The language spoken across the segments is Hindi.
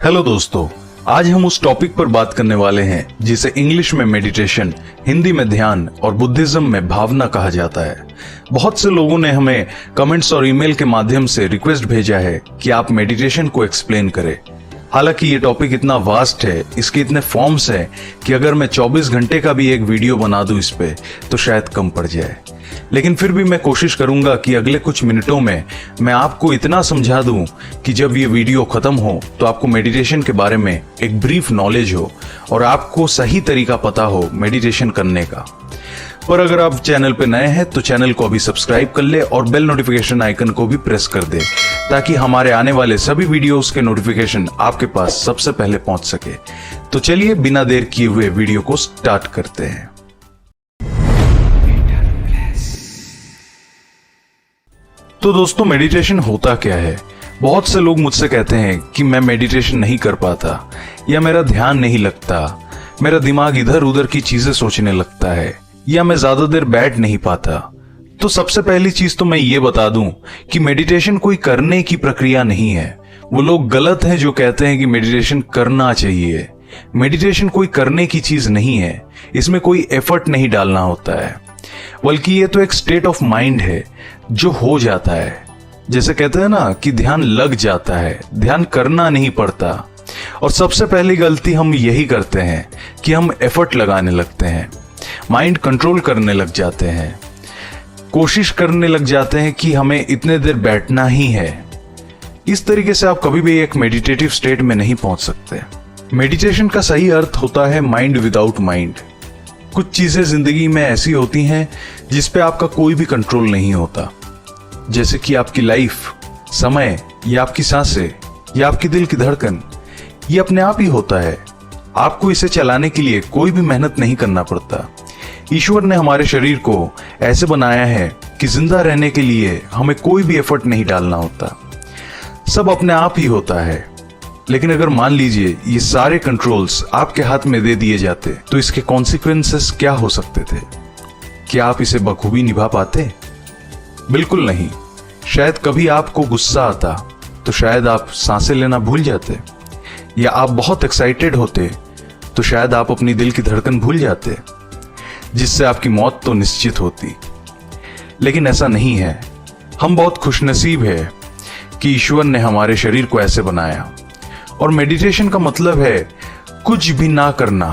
हेलो दोस्तों, आज हम उस टॉपिक पर बात करने वाले हैं जिसे इंग्लिश में मेडिटेशन, हिंदी में ध्यान और बुद्धिज्म में भावना कहा जाता है। बहुत से लोगों ने हमें कमेंट्स और ईमेल के माध्यम से रिक्वेस्ट भेजा है कि आप मेडिटेशन को एक्सप्लेन करें। हालांकि ये टॉपिक इतना वास्ट है, इसके इतने फॉर्म्स हैं कि अगर मैं 24 घंटे का भी एक वीडियो बना दूं इस पे तो शायद कम पड़ जाए। लेकिन फिर भी मैं कोशिश करूंगा कि अगले कुछ मिनटों में मैं आपको इतना समझा दूं कि जब ये वीडियो खत्म हो तो आपको मेडिटेशन के बारे में एक ब्रीफ नॉलेज हो और आपको सही तरीका पता हो मेडिटेशन करने का। पर अगर आप चैनल पे नए हैं तो चैनल को अभी सब्सक्राइब कर ले और बेल नोटिफिकेशन आइकन को भी प्रेस कर दे ताकि हमारे आने वाले सभी वीडियोस के नोटिफिकेशन आपके पास सबसे पहले पहुंच सके। तो चलिए बिना देर किए हुए वीडियो को स्टार्ट करते हैं। तो दोस्तों, मेडिटेशन होता क्या है? बहुत से लोग मुझसे कहते हैं कि मैं मेडिटेशन नहीं कर पाता या मेरा ध्यान नहीं लगता, मेरा दिमाग इधर उधर की चीजें सोचने लगता है या मैं ज्यादा देर बैठ नहीं पाता। तो सबसे पहली चीज तो मैं ये बता दूं कि मेडिटेशन कोई करने की प्रक्रिया नहीं है। वो लोग गलत हैं जो कहते हैं कि मेडिटेशन करना चाहिए। मेडिटेशन कोई करने की चीज नहीं है, इसमें कोई एफर्ट नहीं डालना होता है, बल्कि ये तो एक स्टेट ऑफ माइंड है जो हो जाता है। जैसे कहते हैं ना कि ध्यान लग जाता है, ध्यान करना नहीं पड़ता। और सबसे पहली गलती हम यही करते हैं कि हम एफर्ट लगाने लगते हैं, माइंड कंट्रोल करने लग जाते हैं, कोशिश करने लग जाते हैं कि हमें इतने देर बैठना ही है। इस तरीके से आप कभी भी एक मेडिटेटिव स्टेट में नहीं पहुंच सकते। मेडिटेशन का सही अर्थ होता है माइंड विदाउट माइंड। कुछ चीजें जिंदगी में ऐसी होती हैं जिस पे आपका कोई भी कंट्रोल नहीं होता, जैसे कि आपकी लाइफ, समय या आपकी सांसें या आपकी दिल की धड़कन। ये अपने आप ही होता है, आपको इसे चलाने के लिए कोई भी मेहनत नहीं करना पड़ता। ईश्वर ने हमारे शरीर को ऐसे बनाया है कि जिंदा रहने के लिए हमें कोई भी एफर्ट नहीं डालना होता, सब अपने आप ही होता है। लेकिन अगर मान लीजिए ये सारे कंट्रोल्स आपके हाथ में दे दिए जाते तो इसके कॉन्सिक्वेंसेस क्या हो सकते थे? क्या आप इसे बखूबी निभा पाते? बिल्कुल नहीं। शायद कभी आपको गुस्सा आता तो शायद आप सांसें लेना भूल जाते, या आप बहुत एक्साइटेड होते तो शायद आप अपनी दिल की धड़कन भूल जाते, जिससे आपकी मौत तो निश्चित होती। लेकिन ऐसा नहीं है। हम बहुत खुशनसीब है कि ईश्वर ने हमारे शरीर को ऐसे बनाया। और मेडिटेशन का मतलब है कुछ भी ना करना,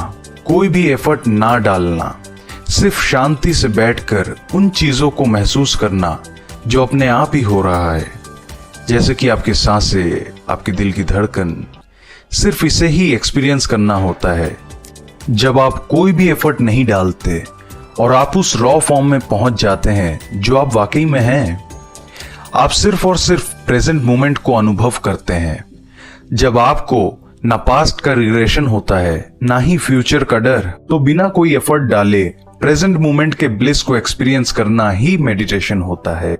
कोई भी एफर्ट ना डालना, सिर्फ शांति से बैठकर उन चीजों को महसूस करना जो अपने आप ही हो रहा है, जैसे कि आपकी सांसें, आपके दिल की धड़कन। सिर्फ इसे ही एक्सपीरियंस करना होता है। जब आप कोई भी एफर्ट नहीं डालते और आप उस रॉ फॉर्म में पहुंच जाते हैं जो आप वाकई में हैं, आप सिर्फ और सिर्फ प्रेजेंट मोमेंट को अनुभव करते हैं। जब आपको ना पास्ट का रिग्रेशन होता है ना ही फ्यूचर का डर, तो बिना कोई एफर्ट डाले प्रेजेंट मोमेंट के ब्लिस को एक्सपीरियंस करना ही मेडिटेशन होता है।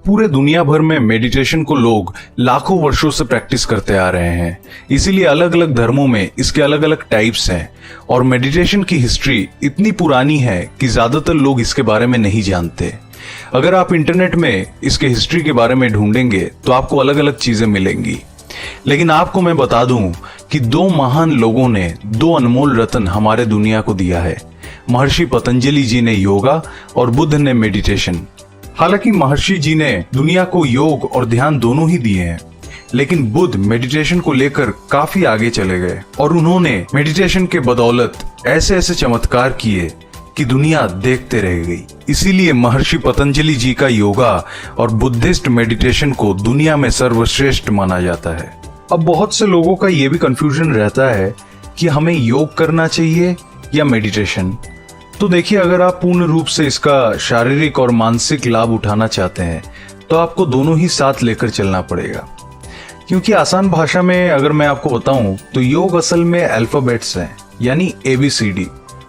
पूरे दुनिया भर में मेडिटेशन को लोग लाखों वर्षों से प्रैक्टिस करते आ रहे हैं, इसीलिए अलग अलग धर्मों में इसके अलग अलग टाइप्स हैं। और मेडिटेशन की हिस्ट्री इतनी पुरानी है कि ज्यादातर लोग इसके बारे में नहीं जानते। अगर आप इंटरनेट में इसके हिस्ट्री के बारे में ढूंढेंगे तो आपको अलग अलग चीजें मिलेंगी। लेकिन आपको मैं बता दूं कि दो महान लोगों ने दो अनमोल रत्न हमारे दुनिया को दिया है। महर्षि पतंजलि जी ने योगा और बुद्ध ने मेडिटेशन। हालांकि महर्षि जी ने दुनिया को योग और ध्यान दोनों ही दिए हैं, लेकिन बुद्ध मेडिटेशन को लेकर काफी आगे चले गए और उन्होंने मेडिटेशन के बदौलत ऐसे ऐसे चमत्कार किए कि दुनिया देखते रह गई। इसीलिए महर्षि पतंजलि जी का योगा और बुद्धिस्ट मेडिटेशन को दुनिया में सर्वश्रेष्ठ माना जाता है। अब बहुत से लोगों का यह भी कंफ्यूजन रहता है कि हमें योग करना चाहिए या मेडिटेशन। तो देखिए, अगर आप पूर्ण रूप से इसका शारीरिक और मानसिक लाभ उठाना चाहते हैं तो आपको दोनों ही साथ लेकर चलना पड़ेगा। क्योंकि आसान भाषा में अगर मैं आपको बताऊं तो योग असल में अल्फाबेट्स हैं, यानी ABCD,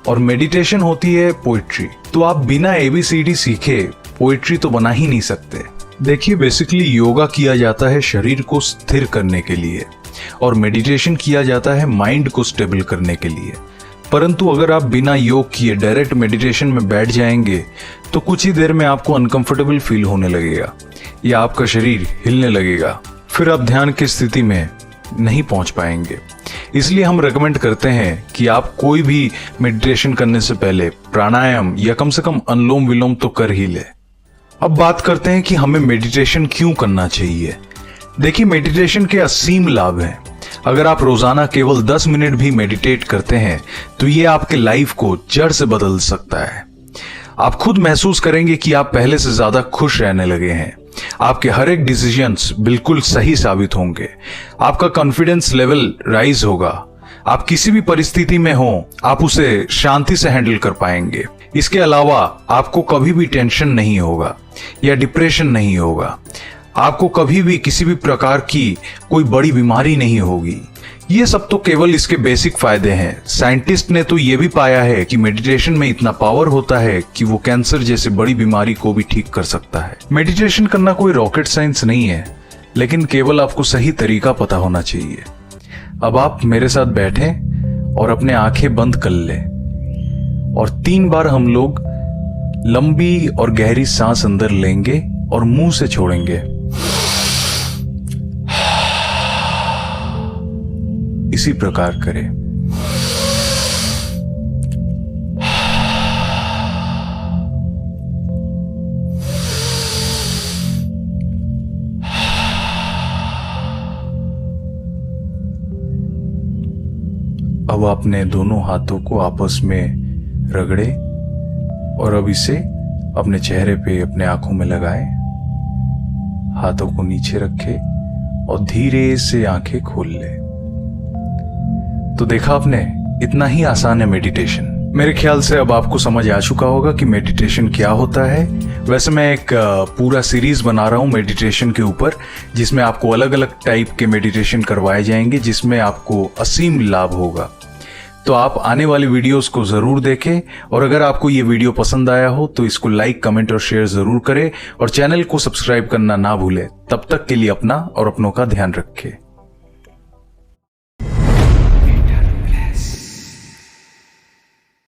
और मेडिटेशन होती है पोइट्री। तो आप बिना ABCD सीखे पोइट्री तो बना ही नहीं सकते। देखिए, बेसिकली योगा किया जाता है शरीर को स्थिर करने के लिए और मेडिटेशन किया जाता है माइंड को स्टेबल करने के लिए। परंतु अगर आप बिना योग किए डायरेक्ट मेडिटेशन में बैठ जाएंगे तो कुछ ही देर में आपको अनकंफर्टेबल फील होने लगेगा या आपका शरीर हिलने लगेगा। फिर आप ध्यान की स्थिति में नहीं पहुंच पाएंगे। इसलिए हम रेकमेंड करते हैं कि आप कोई भी मेडिटेशन करने से पहले प्राणायाम या कम से कम अनुलोम विलोम तो कर ही ले। अब बात करते हैं कि हमें मेडिटेशन क्यों करना चाहिए। देखिए, मेडिटेशन के असीम लाभ हैं। अगर आप रोजाना केवल 10 मिनट भी मेडिटेट करते हैं तो ये आपके लाइफ को जड़ से बदल सकता है। आप खुद महसूस करेंगे कि आप पहले से ज्यादा खुश रहने लगे हैं। आपके हर एक डिसीजंस बिल्कुल सही साबित होंगे। आपका कॉन्फिडेंस लेवल राइज होगा। आप किसी भी परिस्थिति में हो, आप उसे शांति से हैंडल कर पाएंगे। इसके अलावा आपको कभी भी टेंशन नहीं होगा या डिप्रेशन नहीं होगा। आपको कभी भी किसी भी प्रकार की कोई बड़ी बीमारी नहीं होगी। ये सब तो केवल इसके बेसिक फायदे हैं। साइंटिस्ट ने तो ये भी पाया है कि मेडिटेशन में इतना पावर होता है कि वो कैंसर जैसे बड़ी बीमारी को भी ठीक कर सकता है। मेडिटेशन करना कोई रॉकेट साइंस नहीं है, लेकिन केवल आपको सही तरीका पता होना चाहिए। अब आप मेरे साथ बैठें और अपने आंखें बंद कर लें और 3 बार हम लोग लंबी और गहरी सांस अंदर लेंगे और मुंह से छोड़ेंगे। इसी प्रकार करें। अब अपने दोनों हाथों को आपस में रगड़े और अब इसे अपने चेहरे पे, अपने आंखों में लगाएं। हाथों को नीचे रखें और धीरे से आंखें खोल ले। तो देखा आपने, इतना ही आसान है मेडिटेशन। मेरे ख्याल से अब आपको समझ आ चुका होगा कि मेडिटेशन क्या होता है। वैसे मैं एक पूरा सीरीज बना रहा हूं मेडिटेशन के ऊपर, जिसमें आपको अलग अलग टाइप के मेडिटेशन करवाए जाएंगे, जिसमें आपको असीम लाभ होगा। तो आप आने वाली वीडियोस को जरूर देखें और अगर आपको ये वीडियो पसंद आया हो तो इसको लाइक, कमेंट और शेयर जरूर करें और चैनल को सब्सक्राइब करना ना भूलें। तब तक के लिए अपना और अपनों का ध्यान रखें।